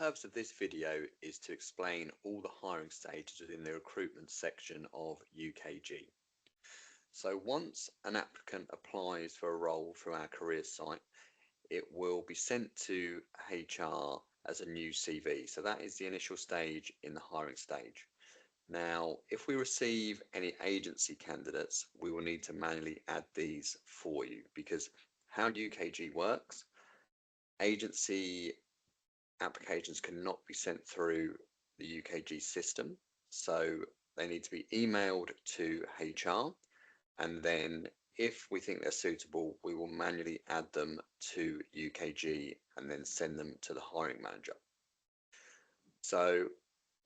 purpose of this video is to explain all the hiring stages within the recruitment section of UKG. So once an applicant applies for a role through our careers site, it will be sent to HR as a new CV. So that is the initial stage in the hiring stage. Now, if we receive any agency candidates, we will need to manually add these for you, because how UKG works, agency applications cannot be sent through the UKG system, so they need to be emailed to HR, and then if we think they're suitable, we will manually add them to UKG and then send them to the hiring manager. So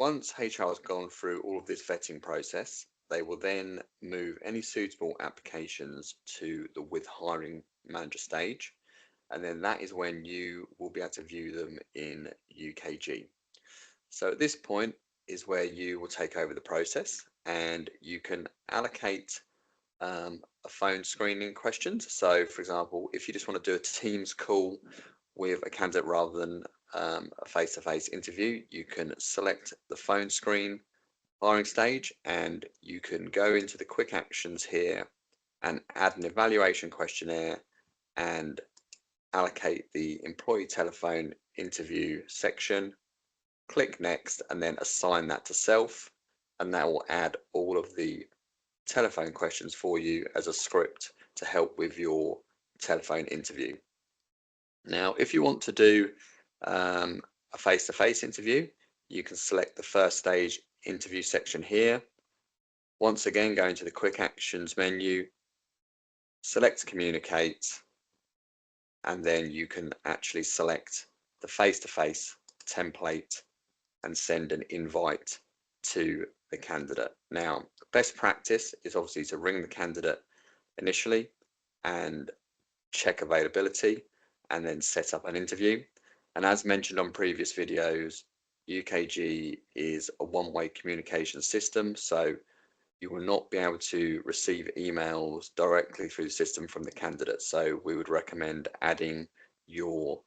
once HR has gone through all of this vetting process, they will then move any suitable applications to the with hiring manager stage, and then that is when you will be able to view them in UKG. So at this point is where you will take over the process, and you can allocate a phone screening questions. So for example, if you just want to do a Teams call with a candidate rather than a face-to-face interview, you can select the phone screen hiring stage, and you can go into the quick actions here and add an evaluation questionnaire and allocate the employee telephone interview section, click next, and then assign that to self, and that will add all of the telephone questions for you as a script to help with your telephone interview. Now, if you want to do a face-to-face interview, you can select the first stage interview section here. Once again, go into the quick actions menu, select communicate, and then you can actually select the face-to-face template and send an invite to the candidate. Now, best practice is obviously to ring the candidate initially and check availability and then set up an interview. And as mentioned on previous videos, UKG is a one-way communication system, so you will not be able to receive emails directly through the system from the candidate. So we would recommend adding your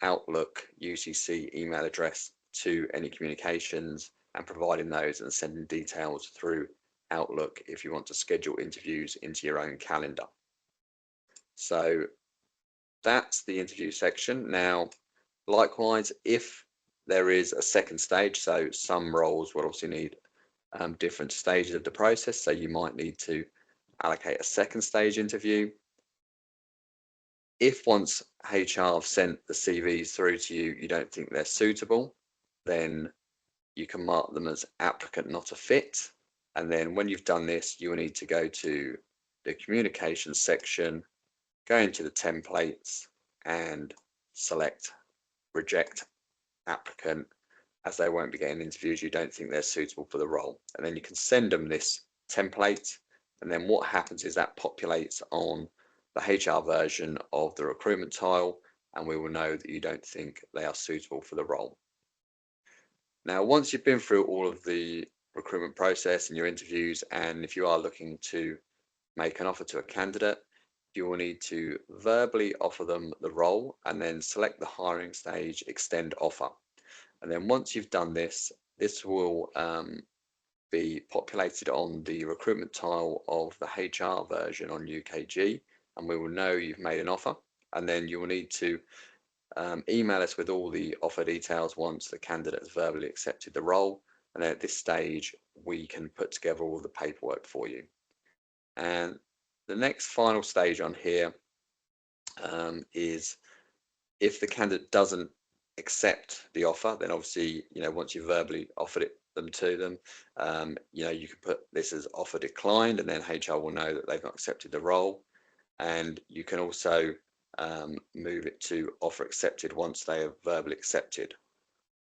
Outlook UCC email address to any communications and providing those and sending details through Outlook if you want to schedule interviews into your own calendar. So that's the interview section. Now, likewise, if there is a second stage, so some roles will obviously need different stages of the process, so you might need to allocate a second stage interview. If once HR have sent the CVs through to you, you don't think they're suitable, then you can mark them as applicant not a fit, and then when you've done this, you will need to go to the communications section, go into the templates and select reject applicant, as they won't be getting interviews, you don't think they're suitable for the role. And then you can send them this template, and then what happens is that populates on the HR version of the recruitment tile, and we will know that you don't think they are suitable for the role. Now, once you've been through all of the recruitment process and your interviews, and if you are looking to make an offer to a candidate, you will need to verbally offer them the role and then select the hiring stage extend offer. And then once you've done this, this will be populated on the recruitment tile of the HR version on UKG, and we will know you've made an offer. And then you will need to email us with all the offer details once the candidate has verbally accepted the role. And then at this stage, we can put together all the paperwork for you. And the next final stage on here is if the candidate doesn't accept the offer, then obviously, once you verbally offered them to them, you can put this as offer declined, and then HR will know that they've not accepted the role. And you can also move it to offer accepted once they have verbally accepted.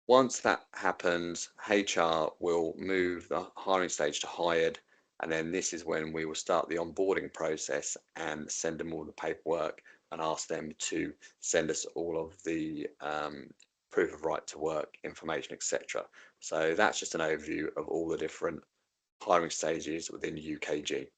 Once that happens, HR will move the hiring stage to hired, and then this is when we will start the onboarding process and send them all the paperwork and ask them to send us all of the proof of right to work information, etc. So that's just an overview of all the different hiring stages within UKG.